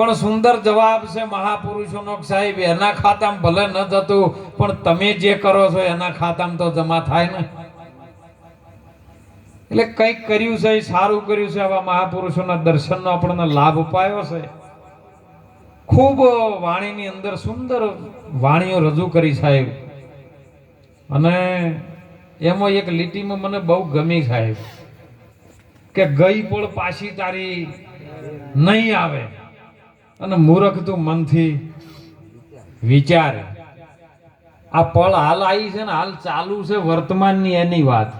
પણ સુંદર જવાબ છે મહાપુરુષોનો સાહેબ, એના ખાતામાં ભલે ન જતું પણ તમે જે કરો છો એના ખાતામાં તો જમા થાય ને. એટલે કંઈક કર્યું છે, સારું કર્યું છે. આવા મહાપુરુષોના દર્શનનો આપણને લાભ અપાયો છે. ખૂબ વાણીની અંદર સુંદર વાણીઓ રજૂ કરી સાહેબ. અને એમાં એક લીટીમાં મને બહુ ગમી સાહેબ કે ગઈ પણ પાછી તારી નહીં આવે અને મૂર્ખ તું મનથી વિચાર. આ પળ હાલ આવી છે ને, હાલ ચાલુ છે વર્તમાનની, એની વાત.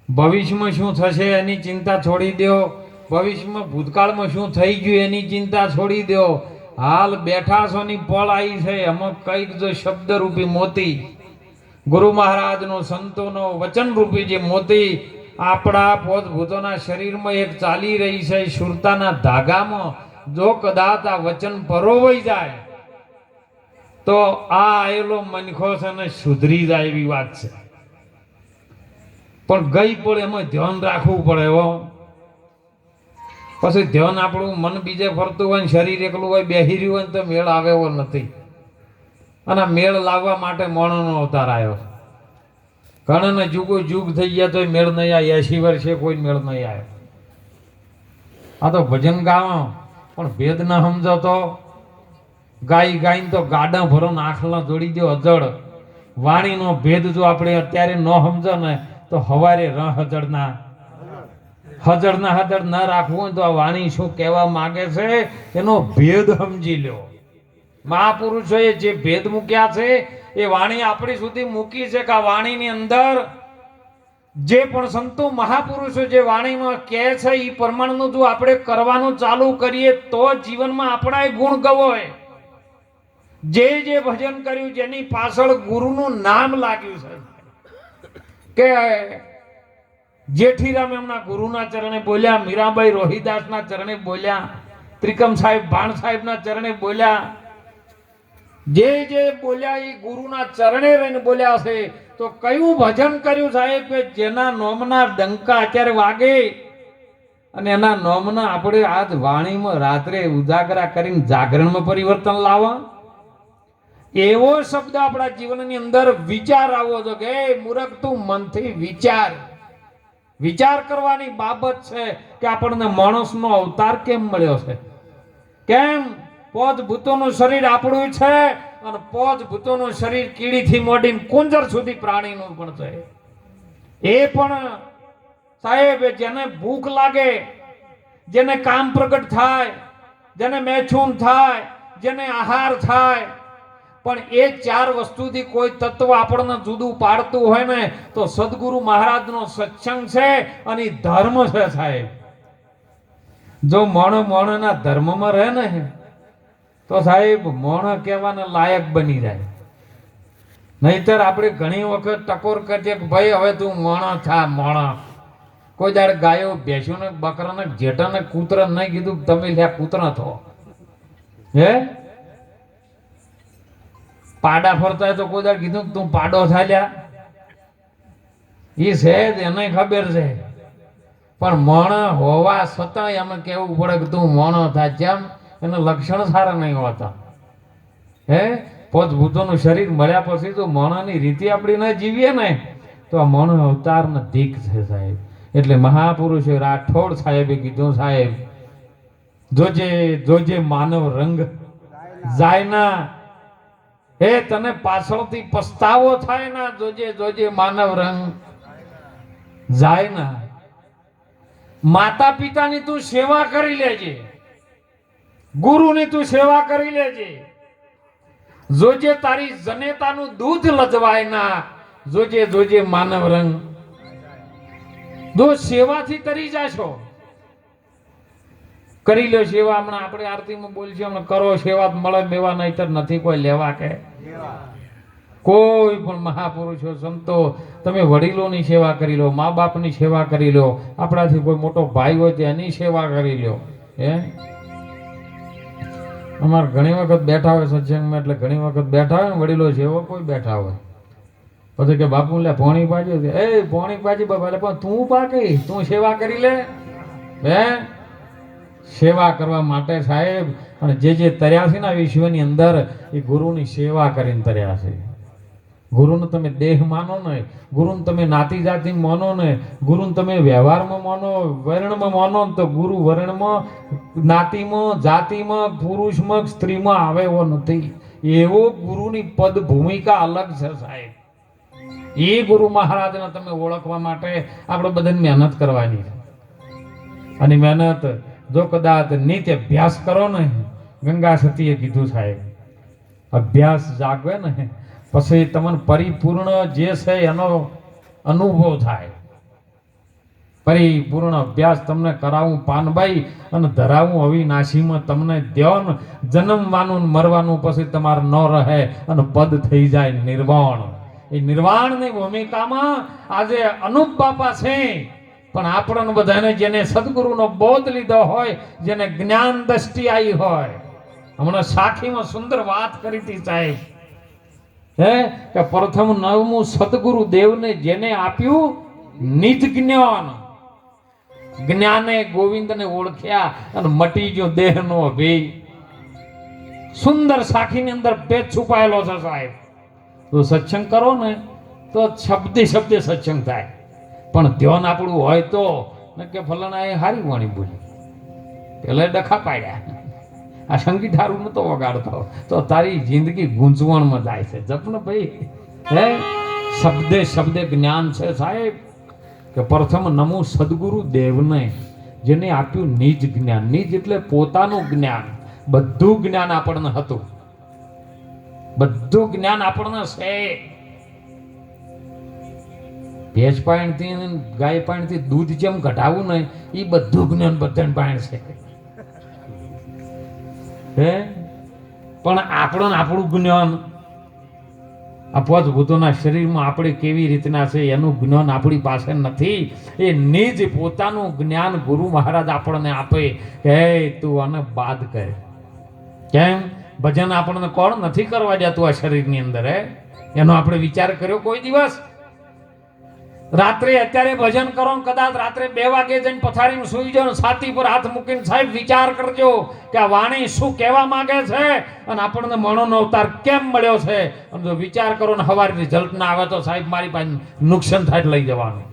ભવિષ્યમાં શું થશે એની ચિંતા છોડી દો. ભવિષ્યમાં ભૂતકાળમાં શું થઈ ગયું એની ચિંતા છોડી દો. હાલ બેઠા છો ની પળ આવી છે, એમાં કઈક જો શબ્દરૂપી મોતી, ગુરુ મહારાજનો, સંતોનો વચનરૂપી જે મોતી આપણા પોતભૂતોના શરીરમાં એક ચાલી રહી છે સુરતાના ધાગામાં, જો કદાચ આ વચન પરોવાઈ જાય તો આ આયેલો મનખો છે ને સુધરી જાય એવી વાત છે. પણ ગઈ પણ એમાં ધ્યાન રાખવું પડે હો. પછી ધ્યાન આપણું મન બીજે ફરતું હોય ને શરીર એકલું હોય બેહી રહ્યું હોય ને તો મેળ આવે એવો નથી. અને મેળ લાવવા માટે મોણોનો અવતાર આવ્યો. ઘણાને જુગો જુગ થઈ ગયા તો મેળ નહીં આવ્યા. 80 વર્ષે કોઈ મેળ નહીં આવ્યો. આ તો ભજન ગાવા પણ ભેદ ન સમજો તો ગાઈ ગાઈને તો ગાડા ભરો ને આખલા જોડી દો અજળ. વાણીનો ભેદ જો આપણે અત્યારે ન સમજો ને તો હવારે હજળ ના રાખવું હોય તો આ વાણી શું કહેવા માંગે છે એનો ભેદ સમજી લો. મહાપુરુષોએ જે ભેદ મૂક્યા છે એ વાણી આપણી સુધી મૂકી છે કે આ વાણીની અંદર જે પણ સંતો મહાપુરુષો જે વાણીમાં કહે છે એ પ્રમાણનું જો આપણે કરવાનું ચાલુ કરીએ તો જીવનમાં આપણા ગુણ ગવાય. જે ભજન કર્યું જેની પાછળ ગુરુનું નામ લાગ્યું છે કે જેઠીરામ એમના ગુરુના ચરણે બોલ્યા, મીરાબાઈ રોહિદાસના ચરણે બોલ્યા, ત્રિકમ સાહેબ ભાણ સાહેબના ચરણે બોલ્યા. જે બોલ્યા એ ગુરુના ચરણે રહીને બોલ્યા છે. તો કયું ભજન કર્યું સાહેબ કે જેના નોમના ડંકા અત્યારે વાગે અને એના નોમના આપણે આજ વાણીમાં રાત્રે ઉજાગરા કરીને જાગરણમાં પરિવર્તન લાવવા. એવો શબ્દ આપણા જીવનની અંદર વિચાર આવવો જો કે મૂર્ખ તું મનથી વિચાર. વિચાર કરવાની બાબત છે કે આપણને માણસનો અવતાર કેમ મળ્યો છે, કેમ પોતભૂતોનું શરીર આપણું છે અને પોતભૂતોનું શરીર કીડીથી મોડીને કુંજર સુધી પ્રાણીનું પણ છે. એ પણ સાહેબ જેને ભૂખ લાગે, જેને કામ પ્રગટ થાય, જેને મેચૂન થાય, જેને આહાર થાય, પણ એ 4 વસ્તુથી કોઈ તત્વ આપણને જુદું પાડતું હોય ને તો સદગુરુ મહારાજનો સત્સંગ છે અને ધર્મ છે સાહેબ. જો મોણના ધર્મમાં રહે ને તો સાહેબ મોણ કહેવાના લાયક બની જાય. નહીતર આપણે ઘણી વખત ટકોર કરીએ કે ભાઈ હવે તું મોણો થા મોણો. કોઈ દાડે ગાયો ભેંસોને બકરાને જેઠાને કૂતરા નહીં કીધું તમે લ્યા કૂતરા થો. હે પાડા ફરતા હોય તો કોઈ દાડે કીધું તું પાડો થાલ્યા. એ છે એને ખબર છે પણ મોણ હોવા છતાં એમ કેવું પડે કે તું મોણો થાય. જેમ એના લક્ષણ સારા નહીં હોતા. હે પોતભૂતોનું શરીર મળ્યા પછી તો મોણાની રીતિ આપણી ન જીવીએ ને તો આ મોણ અવતારનો દીક છે સાહેબ. એટલે મહાપુરુષે રાઠોડ સાહેબે કીધું સાહેબ જોજે માનવ રંગ જાય ના. હે તને પાછળથી પસ્તાવો થાય ના. જોજે માનવ રંગ જાય ના. માતા પિતાની તું સેવા કરી લેજે, ગુરુની તું સેવા કરી લેજે. જોજે તારી જનેતાનું દૂધ લજવાય ના. જોજે માનવ રંગ. જો સેવાથી તરી જાશો કરી લો સેવા. હમણાં આપણે આરતીમાં બોલશું હમણાં કરો સેવા મળે મેવા, નહીતર નથી કોઈ લેવા કે કોઈ પણ મહાપુરુષો સંતો તમે વડીલોની સેવા કરી લો, મા બાપની સેવા કરી લો, આપણાથી કોઈ મોટો ભાઈ હોય તો એની સેવા કરી લો. હે અમારે ઘણી વખત બેઠા હોય સત્સંગમાં, એટલે ઘણી વખત બેઠા હોય ને વડીલો સેવા કોઈ બેઠા હોય પછી કે બાપુ લે પોણી પાજો. એ પોણી પાજી બાપા, એટલે પણ તું પાકી તું સેવા કરી લે. હે સેવા કરવા માટે સાહેબ, અને જે તર્યા છે ને આ વિશ્વની અંદર એ ગુરુની સેવા કરીને તર્યા છે. ગુરુને તમે દેહ માનો ને, ગુરુને તમે નાતી જાતિ માનો ને, ગુરુને તમે વ્યવહારમાં માનો, વર્ણમાં માનો ને, તો ગુરુ વર્ણમાં, જ્ઞાતિમાં, જાતિમાં, પુરુષમાં, સ્ત્રીમાં આવે એવો નથી. એવો ગુરુની પદ ભૂમિકા અલગ છે સાહેબ. એ ગુરુ મહારાજને તમે ઓળખવા માટે આપણે બધાને મહેનત કરવાની છે. અને મહેનત જો કદાચ નિત્ય અભ્યાસ કરો ને, ગંગા સતીએ કીધું સાહેબ, અભ્યાસ જાગવે ને પછી તમને પરિપૂર્ણ જે છે એનો અનુભવ થાય. પરિપૂર્ણ અભ્યાસ તમને કરાવું પાનબાઈ અને ધરાવું અવિનાશીમાં તમને ધ્યાન જન્મવાનું મરવાનું પછી તમારે ન રહે અને પદ થઈ જાય નિર્વાણ. એ નિર્વાણની ભૂમિકામાં આજે અનુપ બાપા છે. પણ આપણને બધાને જેને સદગુરુનો બોધ લીધો હોય, જેને જ્ઞાન દ્રષ્ટિ આવી હોય, હમણાં સાખીમાં સુંદર વાત કરી હતી સાહેબ, હે કે પ્રથમ નવમું સદગુરુ દેવને જેને આપ્યું નિજ જ્ઞાન, જ્ઞાને ગોવિંદને ઓળખ્યા અને મટી ગયો દેહનો ભેય. સુંદર સાખીની અંદર ભેદ છુપાયેલો છે સાહેબ. તો સત્સંગ કરો ને તો શબ્દે શબ્દે સત્સંગ થાય, પણ ધ્યાન આપણું હોય તો કે ફલાણા એ હારી વાણી બોલી, પેલા ડખા પાડ્યા, આ સંગીત હારું નતો વગાડતો, તો તારી જિંદગી ગૂંચવણમાં જાય છે. જપને ભાઈ, હે શબ્દે શબ્દે જ્ઞાન છે સાહેબ. કે પ્રથમ નમો સદગુરુ દેવને જેને આપ્યું નિજ જ્ઞાન. નિજ એટલે પોતાનું જ્ઞાન. બધું જ્ઞાન આપણને હતું, બધું જ્ઞાન આપણને છે. ભેંસ પાણીથી ગાય પાણીથી દૂધ જેમ ઘટાડવું ને, એ બધું જ્ઞાન બધાને પાણી છે. હે પણ આપણું જ્ઞાન આ પંચભૂતોના શરીરમાં આપણે કેવી રીતના છે એનું જ્ઞાન આપણી પાસે નથી. એ નિજ પોતાનું જ્ઞાન ગુરુ મહારાજ આપણને આપે કે તું આને બાદ કર. કેમ? ભજન આપણને કોણ નથી કરવા દેતું આ શરીરની અંદર? એનો આપણે વિચાર કર્યો કોઈ દિવસ? રાત્રે અત્યારે ભજન કરો, કદાચ રાત્રે 2 વાગે જઈને પથારીમાં સુઈ જાઓ, છાતી પર હાથ મૂકીને સાહેબ વિચાર કરજો કે આ વાણી શું કહેવા માંગે છે અને આપણને મણોનો અવતાર કેમ મળ્યો છે. અને જો વિચાર કરો ને સવારે રિઝલ્ટ ના આવે તો સાહેબ મારી પાસે નુકસાન થાય લઈ જવાનું.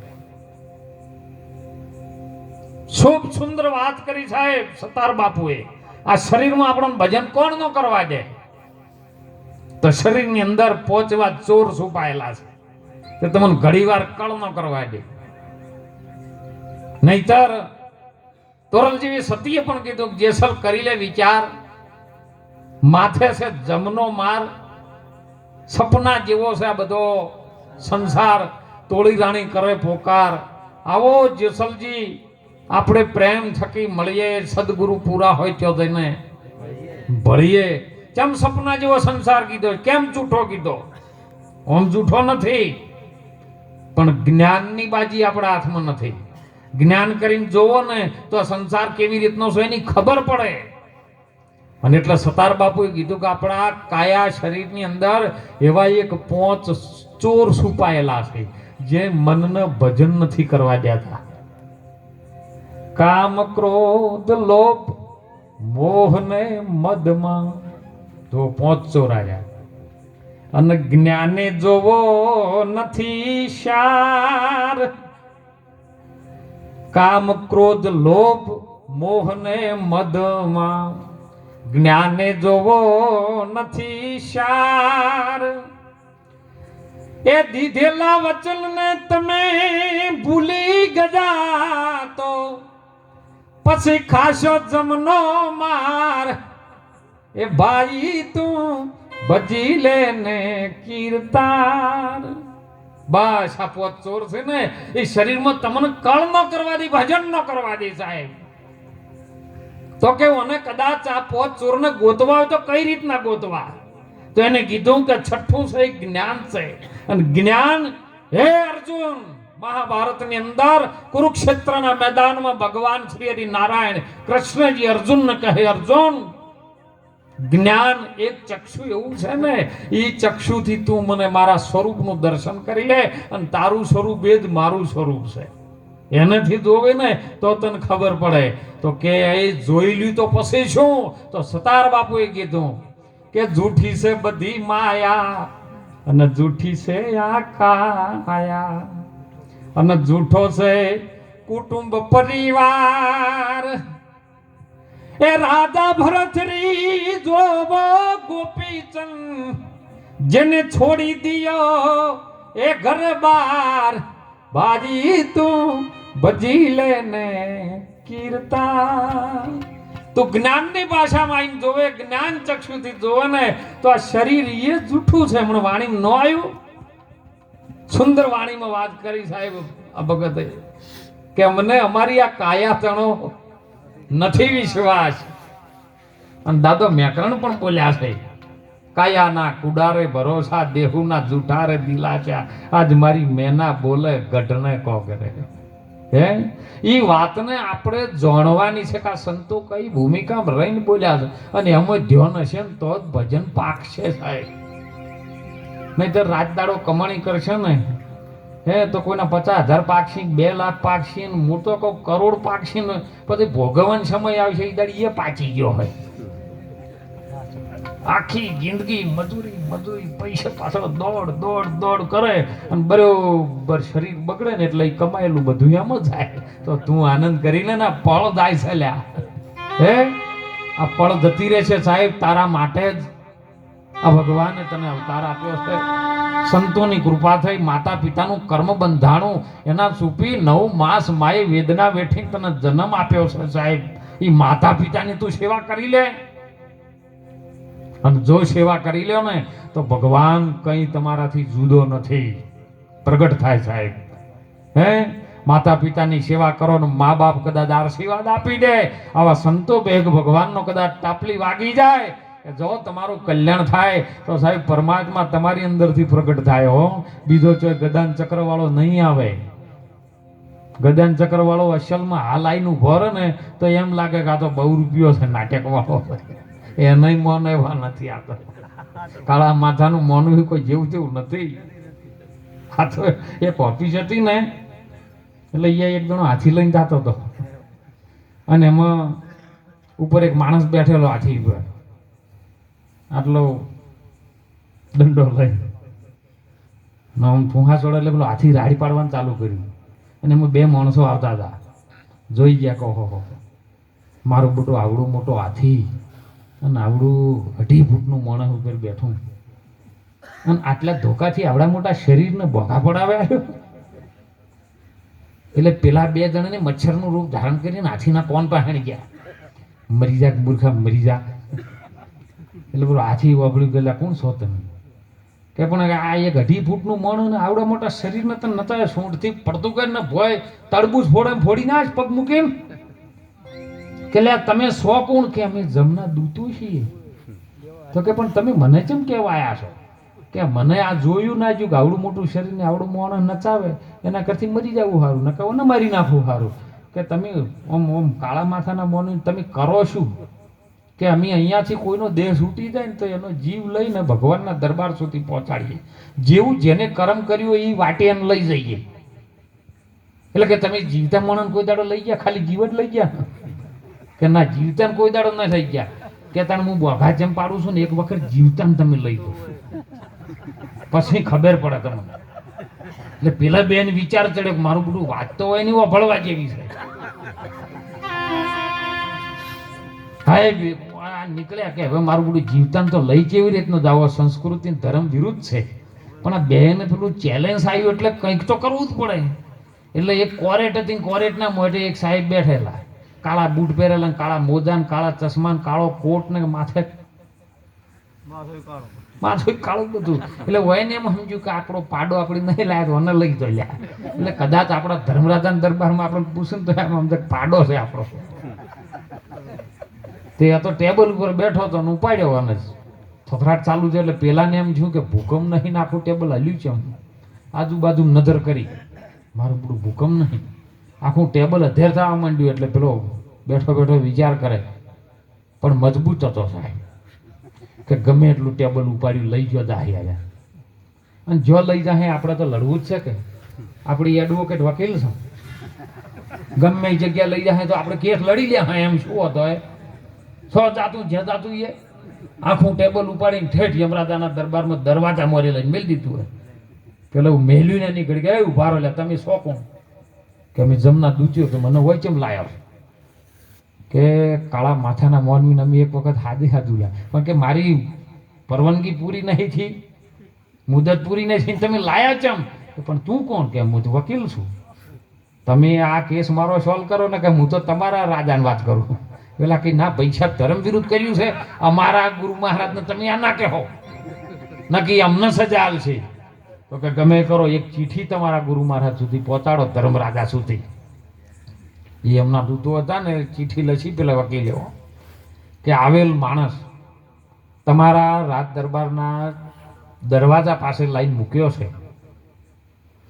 ખૂબ સુંદર વાત કરી સાહેબ સતાર બાપુએ. આ શરીરમાં આપણને ભજન કોણ ન કરવા દે? તો શરીરની અંદર પહોંચવા ચોર છુપાયેલા છે, તો તમને ઘણી વાર કળ ન કરવા દે. નહીતર તોરલ જેવી સતીએ પણ કીધું જેસલ કરી લે વિચાર, માથે છે જમનો માર, સપના જેવો છે આ બધો સંસાર, તોળી રાણી કરે પોકાર. આવો જેસલજી આપણે પ્રેમ થકી મળીએ, સદગુરુ પૂરા હોય ત્યાં જઈને ભળીએ. કેમ સપના જેવો સંસાર કીધો? કેમ જૂઠો કીધો? ઓમ જૂઠો નથી, પણ જ્ઞાનની બાજી આપણા હાથમાં નથી. જ્ઞાન કરીને જોવો ને તો સંસાર કેવી રીતનો છે એની ખબર પડે. અને એટલે સતાર બાપુએ કીધું કે આપણા કાયા શરીરની અંદર એવા એક 5 ચોર છુપાયેલા છે જે મનને ભજન નથી કરવા દેતા. કામ, ક્રોધ, લોભ, મોહ ને મદમાં તો 5 ચોર આવ્યા. અને જ્ઞાને જોવો નથી શાર. કામ, ક્રોધ, લોભ, મોહ ને મદમાં જ્ઞાને જોવો નથી શાર. એ દીધેલા વચનને તમે ભૂલી ગયા તો પછી ખાશો જમનો માર. એ ભાઈ તું ભજી લેને કીર્તાર. બસ આ 5 ચોર છે ને એ શરીરમાં તમને કળ ન કરવા દે, ભજન ન કરવા દે સાહેબ. તો કે મને કદાચ આ 5 ચોરને ગોતવા હોય તો કઈ રીતના ગોતવા? તો એને કીધું કે છઠ્ઠું છે જ્ઞાન છે. અને જ્ઞાન, હે અર્જુન, મહાભારતની અંદર કુરુક્ષેત્રના મેદાનમાં ભગવાન શ્રી હરિ નારાયણ કૃષ્ણજી અર્જુનને કહે, અર્જુન જ્ઞાન એક ચક્ષુ એવું છે ને, એ ચક્ષુથી તું મને મારા સ્વરૂપનું દર્શન કરી લે અને તારું સ્વરૂપ એ જ મારું સ્વરૂપ છે. એનાથી જોવે ને તો તને ખબર પડે. તો કે એ જોઈ લ્યું તો પછી શું? તો સતાર બાપુએ કીધું કે જૂઠી છે બધી માયા અને જૂઠી છે આ કાયા અને જૂઠો છે કુટુંબ પરિવાર. એ રાજા ભરતરી જોવો ગોપીચંદ જેને છોડી દિયો એ ઘર બાર બાજી તું ભજી લેને કીર્તા. તું જ્ઞાનની ભાષામાં આવીને જોવે, જ્ઞાન ચક્ષુથી જોવે ને તો આ શરીર એ જૂઠું છે. હમણાં વાણીમાં ન આવ્યું, સુંદર વાણીમાં વાત કરી સાહેબ આ ભગતે કે અમને અમારી આ કાયા તણો નથી વિશ્વાસ. અને દાદો મેકરણ પણ બોલ્યા છે, કાયાના કુડારે ભરોસા દેહુના જૂઠારે દિલાચા. આજ મારી મેના બોલે ગઢને કો કરે. હે ઈ વાતને આપણે જાણવાની છે કે આ સંતો કઈ ભૂમિકામાં રહીને બોલ્યા છે અને એમાં ધ્યાન હશે ને તો જ ભજન પાકશે સાહેબ. નહીંતર રાતદાડો કમાણી કરશે ને હે તો કોઈના 50,000 પાકશી, 2 લાખ પાકશી, હું તો કહું કરોડ પાકશી ને પછી ભોગવવાનો સમય આવશે એ દાડી એ પાચી ગયો હોય. આખી જિંદગી મજૂરી મજૂરી પૈસા પાછળ દોડ દોડ દોડ કરે અને બરોબર શરીર બગડે ને એટલે કમાયેલું બધું એમ જ જાય. તો તું આનંદ કરીને ના પળ જાય છે લ્યા. હે આ પળ જતી રહે છે સાહેબ, તારા માટે જ આ ભગવાને તને અવતાર આપ્યો છે. સંતોની કૃપા થઈ, માતા પિતાનું કર્મ બંધાણું એના સુપી 9 માસ માએ વેદના વેઠી તને જન્મ આપ્યો છે સાહેબ. એ માતા પિતાની તું સેવા કરી લે અને જો સેવા કરી લ્યો ને તો ભગવાન કઈ તમારાથી જુદો નથી, પ્રગટ થાય સાહેબ. હે માતા પિતાની સેવા કરો ને મા બાપ કદાચ આશીર્વાદ આપી દે, આવા સંતો બેગ ભગવાનનો કદાચ તાપલી વાગી જાય જો તમારું કલ્યાણ થાય તો સાહેબ પરમાત્મા તમારી અંદરથી પ્રગટ થાય. હો બીજો ચોય ગદાન ચક્ર વાળો નહીં આવે. ગદાન ચક્ર વાળો અસલમાં હાલ આઈને ઉભો રહે ને તો એમ લાગે કે આ તો બહુ રૂપિયો છે નાટક વાળો. એ નહીં મોન એવા નથી. આ તો કાળા માથાનું મોનવું કોઈ જેવું તેવું નથી. આ તો એક ઓફિસ હતી ને એટલે એ એક જણો હાથી લઈને જતો હતો અને એમાં ઉપર એક માણસ બેઠેલો હાથી ઉપર આટલો દંડો લઈ ફૂંહા ચોડે એટલે પેલો હાથી રાડી પાડવાનું ચાલુ કર્યું અને એમાં 2 માણસો આવતા હતા. જોઈ ગયા કહો મારું બેટું આવડું મોટો હાથી અને આવડું 2.5 ફૂટનું માણસ ઉપર બેઠું અને આટલા ધોકાથી આવડા મોટા શરીરને ભોગા પડાવે આવ્યો. એટલે પેલા 2 જણાને મચ્છરનું રૂપ ધારણ કરીને હાથીના કોન પાસે ગયા. મરી જા મૂર્ખા મરી જા. એટલે પેલો હાથી વાપરી ગયેલા કોણ છો તમે? કે પણ આ 1.5 ફૂટનું મણ ને આવડા મોટા શરીરને તો નતા સૂંઢથી પડતું કરીને ભોય તડબૂચ ફોડી ના જ પગ મૂકીને કે લે તમે સો કોણ? કે અમે જમના દૂતું છીએ. તો કે પણ તમે મને કેમ કહેવા આવ્યા છો? કે મને આ જોયું ના જોયું કે આવડું મોટું શરીર ને આવડું મોણ નચાવે એના કરતી મરી જવું સારું, ન કહો ને મારી નાખવું સારું. કે તમે ઓમ કાળા માથાના મોણ તમે કરો શું? કે અમે અહીંયાથી કોઈનો દેહ છૂટી જાય ને તો એનો જીવ લઈને ભગવાનના દરબાર સુધી પહોંચાડીએ. જેવું જેને કર્મ કર્યું હોય એ વાટે એને લઈ જઈએ. એટલે કે તમે જીવતા માણસ કોઈ દાડો લઈ ગયા? ખાલી જીવ જ લઈ ગયા? કે ના, જીવતા કોઈ દાડો ના થઈ ગયા. કે તાણ હું બોઘા જેમ પાડું છું ને એક વખત જીવતા તમે લઈ દો પછી ખબર પડે તમને. એટલે પેલા બેન વિચાર ચડે કે મારું બધું વાંચતો હોય ને એવો ભળવા જેવી છે. હા નીકળ્યા કે હવે મારું બધું જીવતાન તો લઈ કેવી રીતનો જાવો? સંસ્કૃતિ ધર્મ વિરુદ્ધ છે. પણ આ બેન પેલું ચેલેન્જ આવ્યું એટલે કંઈક તો કરવું જ પડે. એટલે એક કોરેટ હતી, કોરેટના મોઢે એક સાહેબ બેઠેલા, કાળા બૂટ પહેરેલા, કાળા મોજા, કાળા ચશ્મા, કાળો કોટ ને માથે માથું કાળું બધું. એટલે હોય ને એમ સમજ્યું કે આપણો પાડો આપણી નહીં લાયા તો લઈ તો લ્યા. એટલે કદાચ આપણા ધર્મરાજાના દરબારમાં આપણે પૂછે ને તો એમ સમજે પાડો છે આપણો. તે આ તો ટેબલ ઉપર બેઠો હતો ને ઉપાડ્યો અને થથરાટ ચાલુ છે. એટલે પેલાને એમ થયું કે ભૂકંપ નહીં, આખું ટેબલ હલ્યું છે. આજુબાજુ નજર કરી, મારું બધું ભૂકંપ નહીં, આખું ટેબલ અધેર થવા માંડ્યું. એટલે પેલો બેઠો બેઠો વિચાર કરે પણ મજબૂત હતો સાહેબ કે ગમે એટલું ટેબલ ઉપાડ્યું લઈ ગયો જાય. અને જો લઈ જાય આપણે તો લડવું જ છે કે આપણી એડવોકેટ વકીલ છે. ગમે એ જગ્યા લઈ જાય તો આપણે કેસ લડી લે. હા એમ શું હતો એ જાતું જે જાતું એ આખું ટેબલ ઉપાડીને ઠેઠ યમરાજાના દરબારમાં દરવાજા મોરે લઈને મેલી દીધું હોય. પેલા મેલ્યું ને નીકળી ગયા ઉભા રહો. તમે શો કોણ? કે અમે જમના દૂચ્યો. કે મને હોય કેમ લાયો? કે કાળા માથાના મોનવીને અમે એક વખત હાદી હાજુયા, પણ કે મારી પરવાનગી પૂરી નહીં થઈ, મુદત પૂરી નહીં થઈ, તમે લાયા ચમ? પણ તું કોણ? કે હું તો વકીલ છું. તમે આ કેસ મારો સોલ્વ કરો ને. કે હું તો તમારા રાજાની વાત કરું. પેલા કે ના પૈસા ધર્મ વિરુદ્ધ કર્યું છે અમારા ગુરુ મહારાજને, તમે આ ના કહો, નક્કી અમને સજા આવશે. તો કે ગમે કરો, એક ચીઠી તમારા ગુરુ મહારાજ સુધી પહોંચાડો, ધર્મ રાજા સુધી. એ એમના દૂતો હતા ને, ચીઠી લખી પેલા વકીલે કે આવેલ માણસ તમારા રાજ દરબારના દરવાજા પાસે લાઈન મૂક્યો છે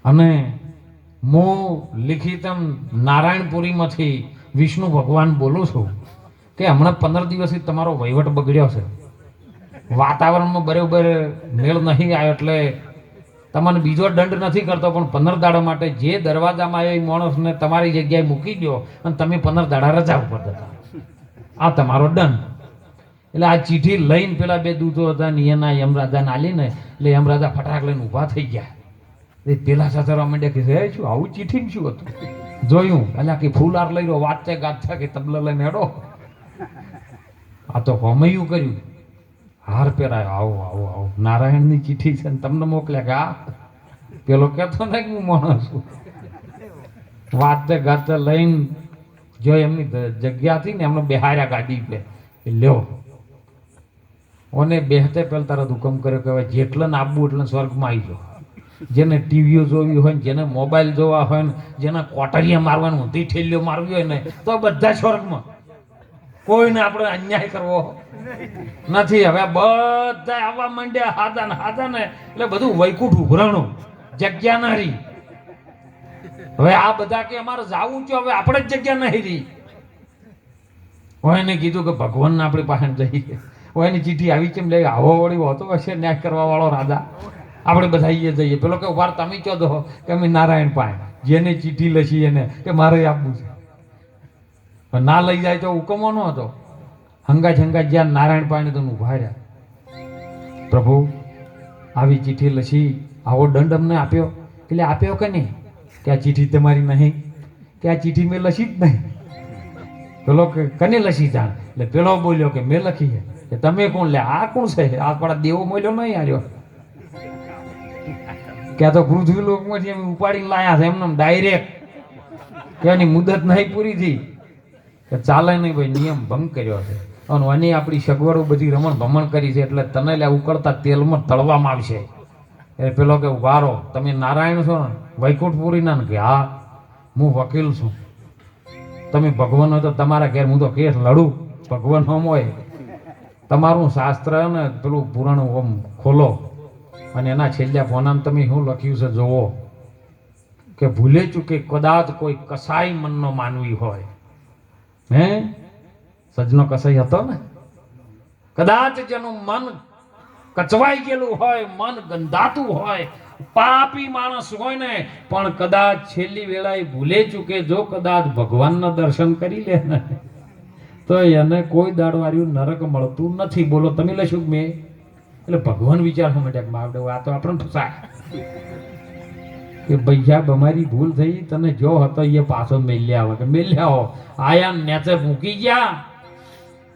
અને હું લિખિતમ નારાયણપુરીમાંથી વિષ્ણુ ભગવાન બોલું છું કે હમણાં 15 દિવસથી તમારો વહીવટ બગડ્યો છે, વાતાવરણમાં બરાબર મેળ નહીં આવ્યો, એટલે તમને બીજો દંડ નથી કરતો, પણ 15 દાડા માટે જે દરવાજામાં એ માણસને તમારી જગ્યાએ મૂકી દો અને તમે 15 દાડા રજા ઉપર જતા, આ તમારો દંડ. એટલે આ ચીઠી લઈને પેલા બે દૂતો હતા ને એના યમરાજાને આલીને, એટલે યમરાજા ફટાક લઈને ઊભા થઈ ગયા. એ પેલા સાચરવા માંડ્યા કે હે શું આવું ચીઠી શું હતું? જોયું એટલે કે ફૂલાર લઈ રહ્યો, વાંચે ગાંઠા કે તબલા લઈને હેડો. આ તો હમયું કર્યું, હાર પહેરાયો, આવો આવો આવો, નારાયણની ચીઠી છે ને તમને મોકલ્યા. કે આ પેલો કહેતો ને કે હું માણસ છું. વાંચતે ગાતે લઈને જો એમની જગ્યા હતી ને એમને બેહાર્યા ગાડી પે, લ્યો ઓને બેહતે પહેલા તરત હુકમ કર્યો કે હવે જેટલે ને આપવું એટલે સ્વર્ગમાં આવી જાઓ. જેને ટીવીઓ જોવી હોય ને, જેને મોબાઈલ જોવા હોય ને, જેને કોટરીયા મારવાનું ઊંધી ઠેલીઓ મારવી હોય ને, તો બધા સ્વર્ગમાં. કોઈને આપણે અન્યાય કરવો નથી. હવે બધા આવવા માંડ્યા હાદા ને હાદા ને, એટલે બધું વૈકુંઠ ઉભરાણું, જગ્યા ના રહી. હવે આ બધા કે અમારે જાવું છે, હવે આપણે જ જગ્યા નહીં રહી. હોય એને કીધું કે ભગવાન આપણી પાસે જઈએ. હોય એની ચીઠી આવી કેમ લે? આવો વળી હોતો હશે ન્યાય કરવા વાળો રાજા, આપણે બધા જઈએ. પેલો કે વાર તમે કહો દો કે અમે નારાયણ પાસે, જેને ચીઠી લખી એને કે મારે આપવું છે. ના લઈ જાય તો હુકમો ન હતો. હંગાજ જ્યાં નારાયણ પાણી તો ઉભા રહ્યા. પ્રભુ આવી ચીઠી લખી, આવો દંડ અમને આપ્યો. એટલે આપ્યો કે નહીં? કે આ ચીઠી તમારી નહીં, કે આ ચીઠી મેં લખી જ નહીં. પેલો કે કને લખી જાણ? એટલે પેલો બોલ્યો કે મેં લખી છે. કે તમે કોણ? લે આ કોણ છે? આ આપણા દેવો મળ્યો નહીં આવ્યો, કે આ તો પૃથ્વી લોકમાંથી અમે ઉપાડીને લાયા છે એમને ડાયરેક્ટ, કે એની મુદત નહીં પૂરી થઈ. કે ચાલે નહીં ભાઈ, નિયમ ભંગ કર્યો છે અને એની આપણી સગવડો બધી રમણ ભમણ કરી છે, એટલે તને લે ઉકળતા તેલમાં તળવામાં આવશે. એટલે પેલો કે વારો તમે નારાયણ છો ને, વૈકુંઠપુરી ના? કે હા હું વકીલ છું. તમે ભગવાન હોય તો તમારા ઘેર હું તો કેસ લડું. ભગવાન હોમ હોય, તમારું શાસ્ત્ર ને પેલું પુરાણું ઓમ ખોલો અને એના છેલ્લા ફોનામાં તમે શું લખ્યું છે જોવો. કે ભૂલે ચૂકે કદાચ કોઈ કસાઈ મનનો માનવી હોય, હે સજનો કસાઈ હતો ને, કદાચ જેનું મન કચવાઈ ગયેલું હોય, મન ગંધાતું હોય, પાપી માણસ હોય ને, પણ કદાચ છેલ્લી વેળાએ ભૂલે ચૂકે જો કદાચ ભગવાનના દર્શન કરી લે ને, તો એને કોઈ દાડવાળ્યું નરક મળતું નથી. બોલો તમે લઈશું મેં? એટલે ભગવાન વિચારવા માંડ્યા માવડે આ તો આપણને ફસાય કે ભૈયા અમારી ભૂલ થઈ, તને જો હતો એ પાછો મેલ્યા આવે. કે મેલ્યા હો આયા નેચે મૂકી ગયા.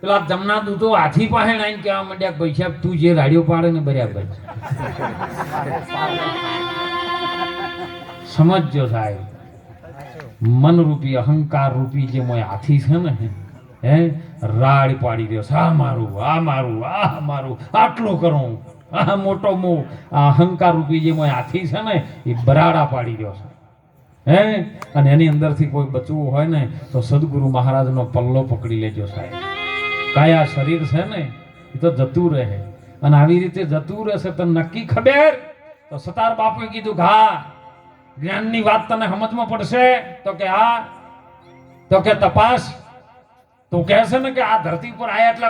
પેલા જમના દૂતો હાથી પાસે આવીને કહેવા માંડ્યા પૈસા તું જે રાડિયો પાડે ને બરાબર સમજજો સાહેબ. મનરૂપી અહંકાર રૂપી જે મોય હાથી છે ને, હે રાડ પાડી દો. આ મારું, આ મારું, આ મારું, આટલું કરું, આ મોટો મો અહંકાર રૂપી જે મોય હાથી છે ને, એ બરાડા પાડી દો છે. હે અને એની અંદરથી કોઈ બચવું હોય ને તો સદગુરુ મહારાજનો પલ્લો પકડી લેજો સાહેબ. કાયા શરીર છે ને એ તો જતું રહે, અને આવી રીતે જતું રહેશે તો નક્કી ખબર. તો સતાર બાપુએ કીધું કે હા જ્ઞાનની વાત તને સમજમાં પડશે? તો કે હા. તો કે તપાસ તું કહે છે ને કે આ ધરતી પર આયા એટલે